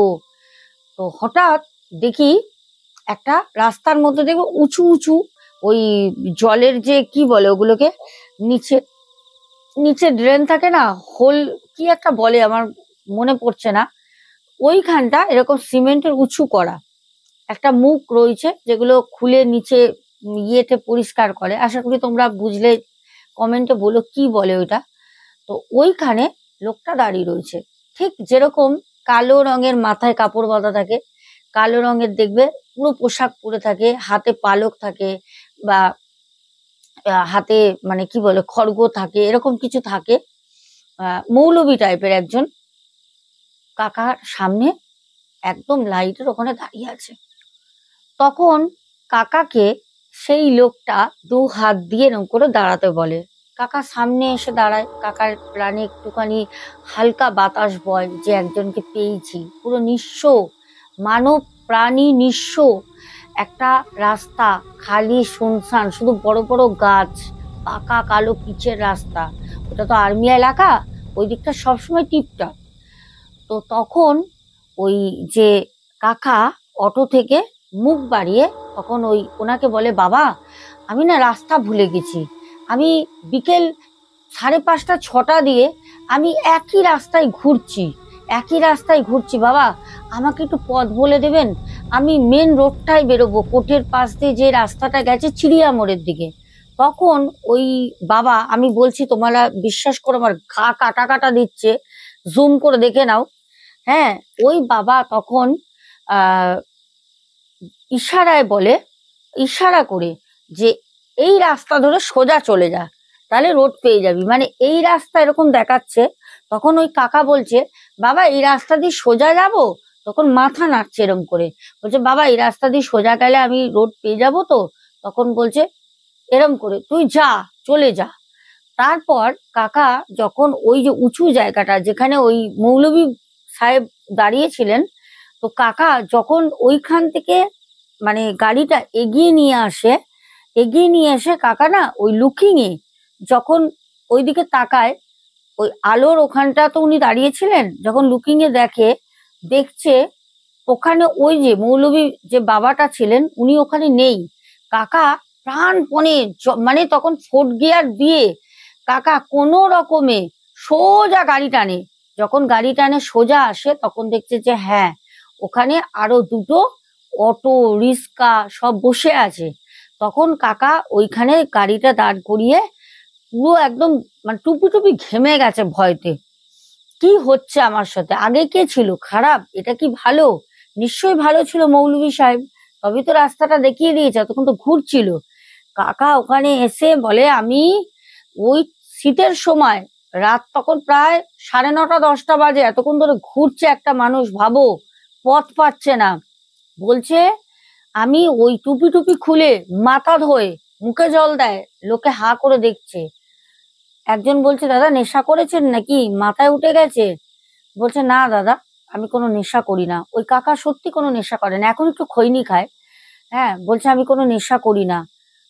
A: তো হঠাৎ দেখি একটা রাস্তার মধ্যে দেখবো উঁচু উঁচু ওই জলের যে কি বলে ওগুলোকে, নিচে নিচে ড্রেন থাকে না, হোল কি একটা বলে আমার মনে পড়ছে না, ওইখানটা এরকম সিমেন্টের উঁচু করা একটা মুখ রয়েছে, যেগুলো খুলে নিচে ইয়েতে পরিষ্কার করে। আশা করি তোমরা বুঝলে, কমেন্টে বলো কি বলে ওইটা। তো ওইখানে লোকটা দাঁড়িয়ে রয়েছে, ঠিক যেরকম কালো রঙের মাথায় কাপড় বাঁধা থাকে, কালো রঙের দেখবে পুরো পোশাক পরে থাকে, হাতে পালক থাকে, বা হাতে মানে কি বলে খড়গ থাকে, এরকম কিছু থাকে, মৌলবী টাইপের একজন কাকার সামনে একদম লাইটের ওখানে দাঁড়িয়ে আছে। তখন কাকাকে সেই লোকটা 2 হাত দিয়ে এরকম করে দাঁড়াতে বলে। কাকা সামনে এসে দাঁড়ায়। কাকার প্রাণে একটুখানি হালকা বাতাস বয় যে একজনকে পেয়েছি। পুরো নিঃস্ব মানব প্রাণী, নিঃস্ব একটা রাস্তা, খালি শুনশান, শুধু বড় বড় গাছ, পাকা কালো পিচের রাস্তা। ওটা তো আর্মি এলাকা, ওই দিকটা সবসময় টিপটপ। তো তখন ওই যে কাকা অটো থেকে মুখ বাড়িয়ে তখন ওনাকে বলে, বাবা আমি না রাস্তা ভুলে গেছি, আমি বিকেল 5:30 6টা দিয়ে আমি একই রাস্তায় ঘুরছি বাবা, আমাকে একটু পথ বলে দেবেন, আমি মেন রোডটায় বেরোবো, কোর্টের পাশ দিয়ে যে রাস্তাটা গেছে চিড়িয়া মোড়ের দিকে। তখন ওই বাবা, আমি বলছি তোমরা বিশ্বাস করো, আমার ঘা কাটা কাটা দিচ্ছে, জুম করে দেখে নাও। হ্যাঁ, ওই বাবা তখন আহ ইশারায় বলে, ইশারা করে যে এই রাস্তা ধরে সোজা চলে যা, তাহলে রোড পেয়ে যাবি, মানে এই রাস্তা এরকম দেখাচ্ছে। তখন ওই কাকা বলছে, বাবা এই রাস্তা দিয়ে সোজা যাব? তখন মাথা নাড়ছে এরকম করে, বলছে বাবা এই রাস্তা দিয়ে সোজা গেলে আমি রোড পেয়ে যাব তো? তখন বলছে এরম করে, তুই যা, চলে যা। তারপর কাকা যখন ওই যে উঁচু জায়গাটা যেখানে ওই মৌলভী সাহেব দাঁড়িয়েছিলেন, তো কাকা যখন ওইখান থেকে মানে গাড়িটা এগিয়ে নিয়ে এসে কাকা না ওই লুকিং এ যখন ওইদিকে তাকায়, ওই আলোর ওখানটা তো উনি দাঁড়িয়েছিলেন, যখন লুকিং এ দেখছে ওখানে ওই যে মৌলভী যে বাবাটা ছিলেন উনি ওখানে নেই। কাকা প্রাণপণে মানে তখন 4th গিয়ার দিয়ে কাকা কোনো রকমে সোজা গাড়ি টানে। যখন গাড়ি টানে সোজা আসে তখন দেখছে যে হ্যাঁ, ওখানে আরো 2টো অটো রিক্সা সব বসে আছে। তখন কাকা ওইখানে গাড়িটা দাঁড় করিয়ে পুরো একদম মানে টুপি টুপি ঘেমে গেছে ভয়তে। কি হচ্ছে আমার সাথে? আগে কে ছিল খারাপ, এটা কি ভালো? নিশ্চয়ই ভালো ছিল মৌলভী সাহেব, তবে তো রাস্তাটা দেখিয়ে দিয়েছে, তখন তো ঘুরছিল। কাকা ওখানে এসে বলে, আমি ওই শীতের সময় রাত তখন প্রায় 9:30 10টা বাজে, এতক্ষণ ধরে ঘুরছে একটা মানুষ, ভাবো পথ পাচ্ছে না। বলছে আমি ওই টুপি টুপি খুলে মাথা ধোয়ে মুখে জল দেয়, লোকে হা করে দেখছে। একজন বলছে, দাদা নেশা করেছেন নাকি, মাথায় উঠে গেছে? বলছে না দাদা, আমি কোনো নেশা করি না। ওই কাকা সত্যি কোনো নেশা করে না, এখন একটু খৈনি খায়। হ্যাঁ, বলছে আমি কোনো নেশা করি না,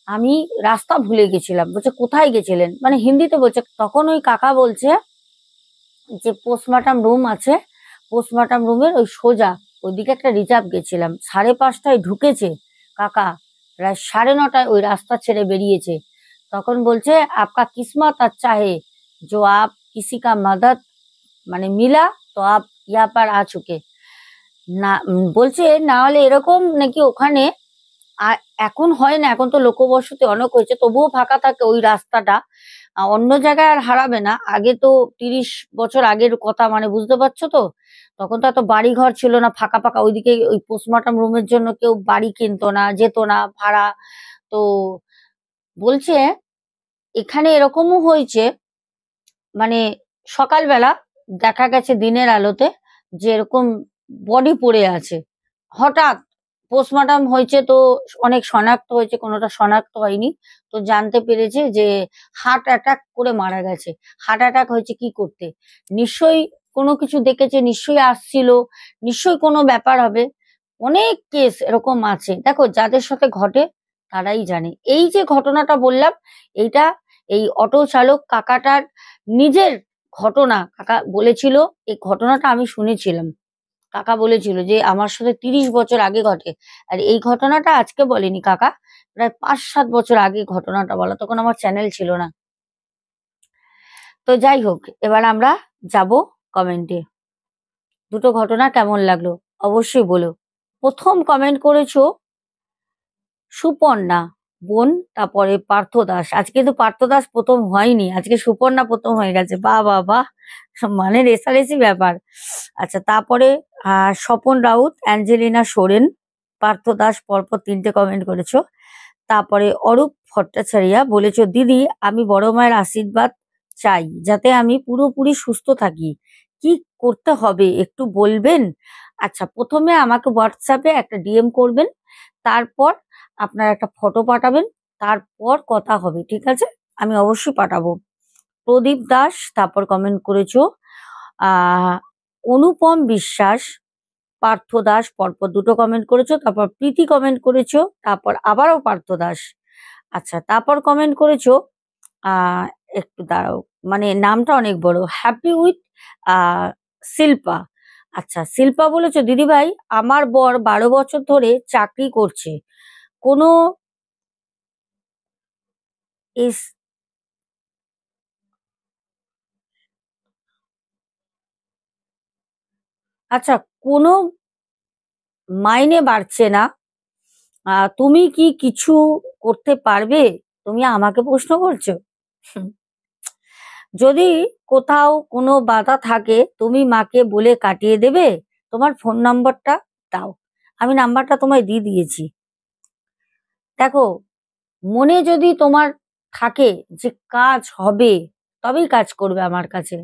A: আমি রাস্তা ভুলে গেছিলাম। বলছে কোথায় গেছিলেন, মানে হিন্দিতে বলছে। তখন ওই কাকা বলছে যে পোস্টমর্টম রুম আছে, পোস্টমর্টম রুমের ওই সোজা ওইদিকে একটা রিজার্ভ গেছিলাম, 5:30টায় ঢুকেছে কাকা, প্রায় 9:30টায় ওই রাস্তা ছেড়ে বেরিয়েছে। তখন বলছে আপকা কিসমত আচ্ছা হে जो आप किसी का मदद মানে মিলা তো আপ ইয়া পার আ চুকে না। বলছে না হলে এরকম নাকি ওখানে এখন হয় না, এখন তো লোকবসতি অনেক হয়েছে, তবুও ফাঁকা থাকে ওই রাস্তাটা, অন্য জায়গায় আর হারাবে না। আগে তো 30 বছর আগের কথা, মানে বুঝতে পারছো তো, তখন তো এত বাড়ি ঘর ছিল না, ফাঁকা ফাঁকা। ওইদিকে ওই পোস্টমর্টম রুমের জন্য কেউ বাড়ি কিনতো না, যেত না ভাড়া। তো বলছে এখানে এরকমও হয়েছে, মানে সকালবেলা দেখা গেছে দিনের আলোতে যে এরকম বডি পড়ে আছে। হঠাৎ পোস্টমর্টম হয়েছে তো অনেক শনাক্ত হয়েছে, কোনোটা শনাক্ত হয়নি। তো জানতে পেরেছে যে হার্ট অ্যাটাক করে মারা গেছে। হার্ট অ্যাটাক হয়েছে কি করতে, নিশ্চয়ই কোনো কিছু দেখেছে, নিশ্চয়ই আসছিল, নিশ্চয়ই কোনো ব্যাপার হবে। অনেক কেস এরকম আছে, দেখো যাদের সাথে ঘটে তারাই জানে। এই যে ঘটনাটা বললাম, এইটা এই অটো চালক কাকাটার নিজের ঘটনা। কাকা বলেছিল এই ঘটনাটা আমি শুনেছিলাম, কাকা বলেছিল যে আমার সাথে 30 বছর আগে ঘটে। আর এই ঘটনাটা আজকে বলেনি কাকা, প্রায় 5-7 বছর আগে ঘটনাটা বলা, তখন আমার চ্যানেল ছিল না। তো যাই হোক, এবার আমরা যাব কমেন্টে। দুটো ঘটনা কেমন লাগলো অবশ্যই বলো। প্রথম কমেন্ট করেছো সুপর্ণা বোন, তারপরে পার্থ দাস। আজকে কিন্তু পার্থ দাস প্রথম হয়নি, আজকে সুপর্ণা প্রথম হয়ে গেছে, বাহ বাহ বাহ, মানে রেসারেসি ব্যাপার। আচ্ছা, তারপরে স্বপন রাউত, অ্যাঞ্জেলিনা সোরেন, পার্থ দাস, পরপর 3টে কমেন্ট করেছো। তারপরে অরূপ ভট্টাচার্যা বলেছো, দিদি আমি বড় মায়ের আশীর্বাদ চাই যাতে আমি পুরোপুরি সুস্থ থাকি, কি করতে হবে একটু বলবেন? আচ্ছা, প্রথমে আমাকে হোয়াটসঅ্যাপে একটা ডিএম করবেন, তারপর আপনার একটা ফটো পাঠাবেন, তারপর কথা হবে, ঠিক আছে? আমি অবশ্যই পাঠাবো। প্রদীপ দাস তারপর কমেন্ট করেছো, আহ অনুপম বিশ্বাস, পার্থ দাস, পরপর দুটো কমেন্ট করেছো, তারপর প্রীতি কমেন্ট করেছো, তারপর আবারও পার্থ দাস। আচ্ছা, তারপর কমেন্ট করেছো, আহ একটু দাঁড়াও, মানে নামটা অনেক বড়, হ্যাপি উইথ শিল্পা। আচ্ছা, শিল্পা বলেছো, দিদিভাই আমার বর 12 বছর ধরে চাকরি করছে, কোনো এস আচ্ছা, কোনো মাইনে বাড়ছে না, তুমি কি কিছু করতে পারবে? তুমি আমাকে প্রশ্ন করছো? হুম। যদি কোথাও কোনো বাধা থাকে তুমি মাকে বলে কাটিয়ে দেবে। তোমার ফোন নাম্বারটা দাও, আমি নাম্বারটা তোমায় দিয়ে দিয়েছি। দেখো, মনে যদি তোমার থাকে যে কাজ হবে, তবেই কাজ করবে আমার কাছে,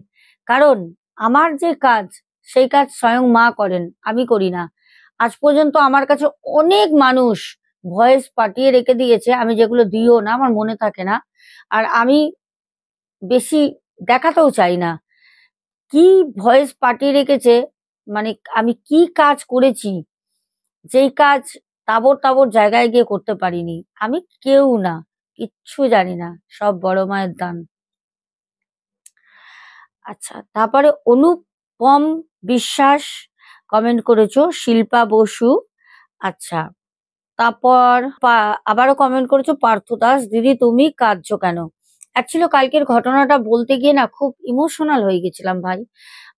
A: কারণ আমার যে কাজ সেই কাজ স্বয়ং মা করেন, আমি করি না। আজ পর্যন্ত আমার কাছে অনেক মানুষ ভয়েস পাঠিয়ে রেখে দিয়েছে, আমি যেগুলো দিও না, আমার মনে থাকে না, আর আমি বেশি দেখাতেও চাই না কি ভয়েস পাঠিয়ে রেখেছে, মানে আমি কি কাজ করেছি, যেই কাজ তাবর তাবর জায়গায় গিয়ে করতে পারিনি। আমি কেউ না, কিচ্ছু জানি না, সব বড় মায়ের দান। আচ্ছা, তারপরে অনুপম বিশ্বাস কমেন্ট করেছো, শিল্পা বসু। আচ্ছা, তারপর আবারও কমেন্ট করেছো পার্থ দাস, দিদি তুমি কাঁদছো কেন? অ্যাকচুয়ালি কালকের ঘটনাটা বলতে গিয়ে না খুব ইমোশনাল হয়ে গেছিলাম ভাই।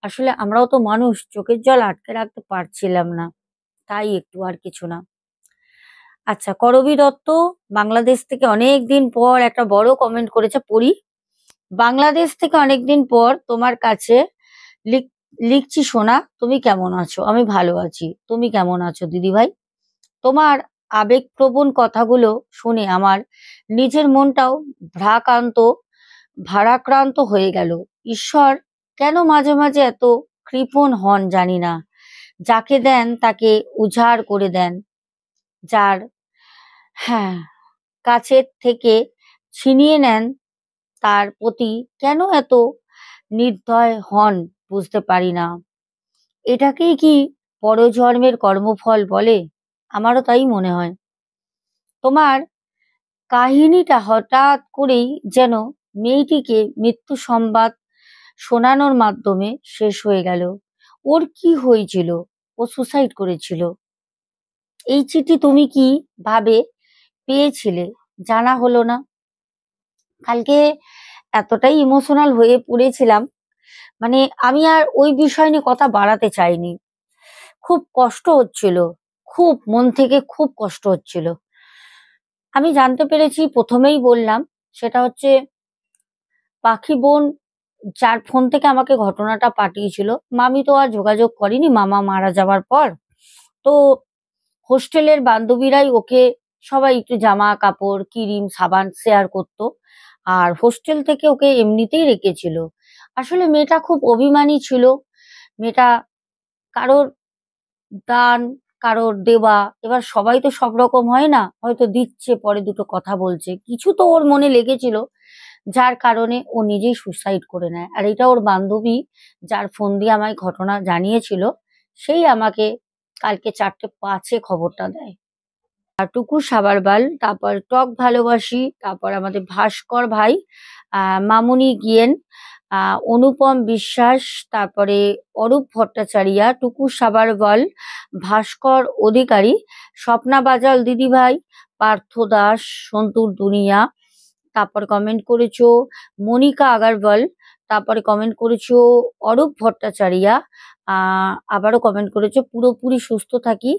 A: আসলে আমরাও তো মানুষ, চোখের জল আটকে রাখতে পারছিলাম না, তাই একটু, আর কিছু না। আচ্ছা, করবী দত্ত বাংলাদেশ থেকে অনেক দিন পর একটা বড় কমেন্ট করেছে, পড়ি। বাংলাদেশ থেকে অনেকদিন পর তোমার কাছে লিখছি সোনা, তুমি কেমন আছো? আমি ভালো আছি, তুমি কেমন আছো দিদি ভাই? তোমার আবেগপ্রবণ কথাগুলো শুনে আমার নিজের মনটাও ভ্রাক্রান্ত ভারাক্রান্ত হয়ে গেল। ঈশ্বর কেন মাঝে মাঝে এত কৃপণ হন জানি না, যাকে দেন তাকে উজাড় করে দেন, যার হ্যাঁ কাছের থেকে ছিনিয়ে নেন তার প্রতি কেন এত নির্দয় হন, বুঝতে পারি না। এটাকেই কি পরজন্মের কর্মফল বলে? আমারও তাই মনে হয়। তোমার কাহিনীটা হঠাৎ করেই যেন মেয়েটিকে মৃত্যু সংবাদ শোনানোর মাধ্যমে শেষ হয়ে গেল। ওর কি হয়েছিল? ও সুসাইড করেছিল। এই চিঠি তুমি কি ভাবে পেয়েছিলে? জানা হলো না। কালকে এতটাই ইমোশনাল হয়ে পড়েছিলাম, মানে আমি আর ওই বিষয় নিয়ে কথা বাড়াতে চাইনি। খুব কষ্ট হচ্ছিল, খুব মন থেকে খুব কষ্ট হচ্ছিল। আমি জানতে পেরেছি, প্রথমেই বললাম, সেটা হচ্ছে পাখি বোন যার ফোন থেকে আমাকে ঘটনাটা পাঠিয়েছিল, মামি তো আর যোগাযোগ করেনি মামা মারা যাওয়ার পর। তো হোস্টেলের বান্ধবীরাই ওকে সবাই একটু জামা কাপড় ক্রিম সাবান শেয়ার করতো, আর হোস্টেল থেকে ওকে এমনিতেই রেখেছিল। আসলে মেয়েটা খুব অভিমানী ছিল। মেয়েটা কারোর দান, কারোর দেওয়া, এবার সবাই তো সব রকম হয় না, হয়তো দিচ্ছে পরে দুটো কথা বলছে, কিছু তো ওর মনে লেগেছিল, যার কারণে ও নিজেই সুসাইড করে নেয়। আর এটা ওর বান্ধবী যার ফোন দিয়ে আমায় ঘটনা জানিয়েছিল, সেই আমাকে কালকে 4:05 খবরটা দেয়। আর টুকু সাবারবাল, তারপর টক ভালোবাসি, তারপর আমাদের ভাস্কর ভাই, মামুনি গিয়েন, অনুপম বিশ্বাস, তারপরে অরূপ ভট্টাচার্য, টুকু সাবারওয়াল, ভাস্কর অধিকারী, স্বপ্না বাজাল দিদিভাই, পার্থ দাস, সন্তুর দুনিয়া, তারপর কমেন্ট করেছো মনিকা আগারওয়াল, তারপরে কমেন্ট করেছো অরূপ ভট্টাচার্য, আবারও কমেন্ট করেছো পুরোপুরি সুস্থ থাকি,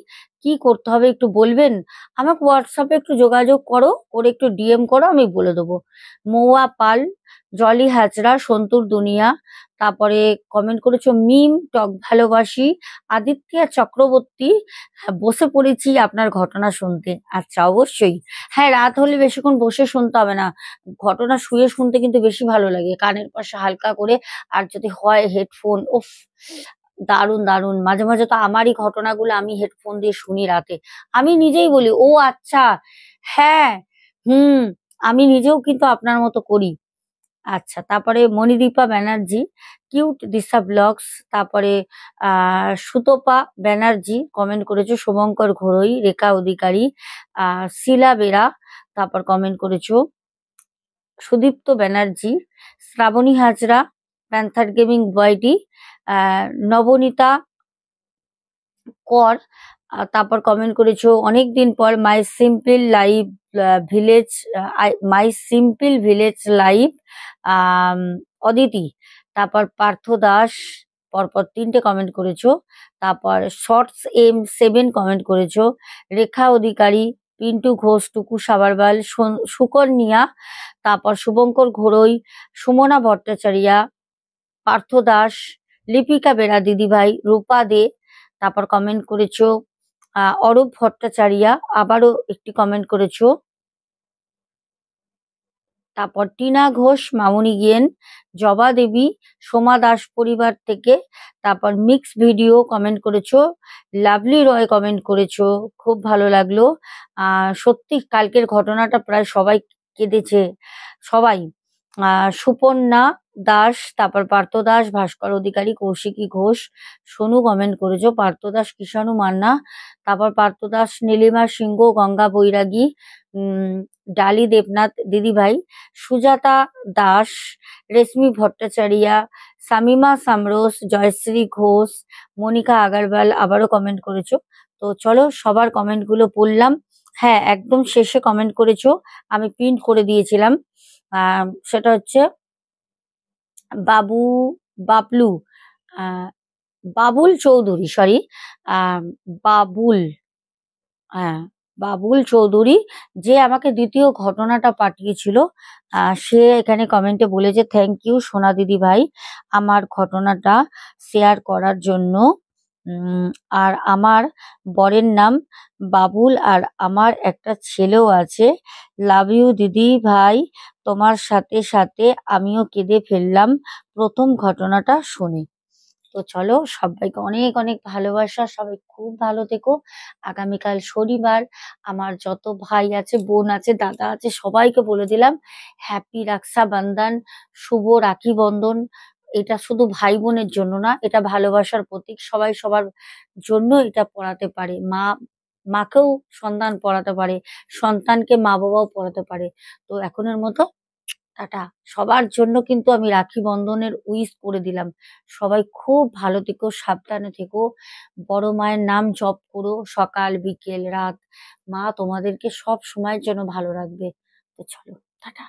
A: কি করতে হবে একটু বলবেন? আমাকে হোয়াটসঅ্যাপে একটু যোগাযোগ করো, করে একটু ডিএম করো, আমি বলে দেবো। মৌয়া পাল, জলি হাজরা, সন্তুর দুনিয়া, তারপরে কমেন্ট করেছো মিম টক ভালোবাসি, আদিত্য চক্রবর্তী, হ্যাঁ, বসে পড়েছি আপনার ঘটনা শুনতে। আচ্ছা, অবশ্যই। হ্যাঁ, রাত হলে বেশিক্ষণ বসে শুনতে হবে না, ঘটনা শুয়ে শুনতে কিন্তু বেশি ভালো লাগে, কানের পাশে হালকা করে। আর যদি হয় হেডফোন, উফ, দারুণ দারুণ। মাঝে মাঝে তো আমারই ঘটনাগুলো আমি হেডফোন দিয়ে শুনি রাতে, আমি নিজেই বলি ও আচ্ছা, হ্যাঁ, হুম, আমি নিজেও কিন্তু আপনার মতো করি। আচ্ছা, তারপরে মণিদীপা ব্যানার্জি, কিউট দিশা ব্লগস, তারপরে সুতপা ব্যানার্জি কমেন্ট করেছো, শুভঙ্কর ঘোড়ই, রেখা অধিকারী, শিলা বেরা, তারপর কমেন্ট করেছো সুদীপ্ত ব্যানার্জি, শ্রাবণী হাজরা, প্যান্থার গেমিং বয়টি, নবনীতা কর, তারপর কমেন্ট করেছো অনেকদিন পর মাই সিম্পল লাইভ ভিলেজ, মাই সিম্পল ভিলেজ লাইভ, অদিতি, তারপর পার্থ দাস, পরপর 3টে কমেন্ট করেছো। তারপর শর্টস M7 কমেন্ট করেছো, রেখা অধিকারী, পিন্টু ঘোষ, টুকু সাবারওয়াল, সুকন্যা, তারপর শুভঙ্কর ঘোড়ই, সুমনা ভট্টাচার্যা, পার্থ দাস, লিপিকা বেরা দিদিভাই, রূপা দে, তারপর কমেন্ট করেছো অরূপ ভট্টাচার্যা, আবারও একটি কমেন্ট করেছো, তারপর টিনা ঘোষ, মামুনি গেন, জবা দেবী, সোমা দাস পরিবার থেকে, তারপর মিক্স ভিডিও কমেন্ট করেছো, লাভলি রয় কমেন্ট করেছো, খুব ভালো লাগলো। সত্যি কালকের ঘটনাটা প্রায় সবাই কেঁদেছে, সবাই। সুপর্ণা দাস, তারপর পার্থ দাস, ভাস্কর অধিকারী, কৌশিকী ঘোষ, সোনু কমেন্ট করেছো, পার্থ দাস, কিষাণু মান্না, তারপর পার্থ দাস, নীলিমা সিংহ, গঙ্গা বৈরাগী, ডালি দেবনাথ দিদিভাই, সুজাতা দাস, রেশমি ভট্টাচার্যা, সামিমা সামরোস, জয়শ্রী ঘোষ, মনিকা আগারওয়াল আবারও কমেন্ট করেছো। তো চলো সবার কমেন্ট গুলো পড়লাম। হ্যাঁ, একদম শেষে কমেন্ট করেছো, আমি প্রিন্ট করে দিয়েছিলাম। সেটা হচ্ছে বাবু বাবলু, আহ, বাবুল চৌধুরী, সরি, বাবুল, হ্যাঁ, বাবুল চৌধুরী, যে আমাকে দ্বিতীয় ঘটনাটা পাঠিয়েছিল, সে এখানে কমেন্টে বলেছে থ্যাংক ইউ সোনা দিদি ভাই আমার ঘটনাটা শেয়ার করার জন্য। উম, আর আমার বরের নাম বাবুল, আর আমার একটা ছেলেও আছে। লাভ ইউ দিদি ভাই, তোমার সাথে সাথে আমিও কেঁদে ফেললাম প্রথম ঘটনাটা শুনে। তো চলো, সবাইকে অনেক অনেক ভালোবাসা, সবাই খুব ভালো থেকো। আগামীকাল শনিবার, আমার যত ভাই আছে, বোন আছে, দাদা আছে, সবাইকে বলে দিলাম হ্যাপি রাক্ষা বন্ধন, শুভ রাখি বন্ধন। এটা শুধু ভাই বোনের জন্য না, এটা ভালোবাসার প্রতীক, সবাই সবার জন্য এটা পড়াতে পারে। মাকেও সন্তান পড়াতে পারে, সন্তানকে মা বাবাও পড়াতে পারে। তো এখনের মতো টাটা। সবার জন্য কিন্তু আমি রাখি বন্ধনের উইশ করে দিলাম। সবাই খুব ভালো থেকো, সাবধানে থেকো, বড় মায়ের নাম জপ করো সকাল বিকেল রাত, মা তোমাদেরকে সব সময়ের জন্য ভালো রাখবে। তো চলো, টাটা।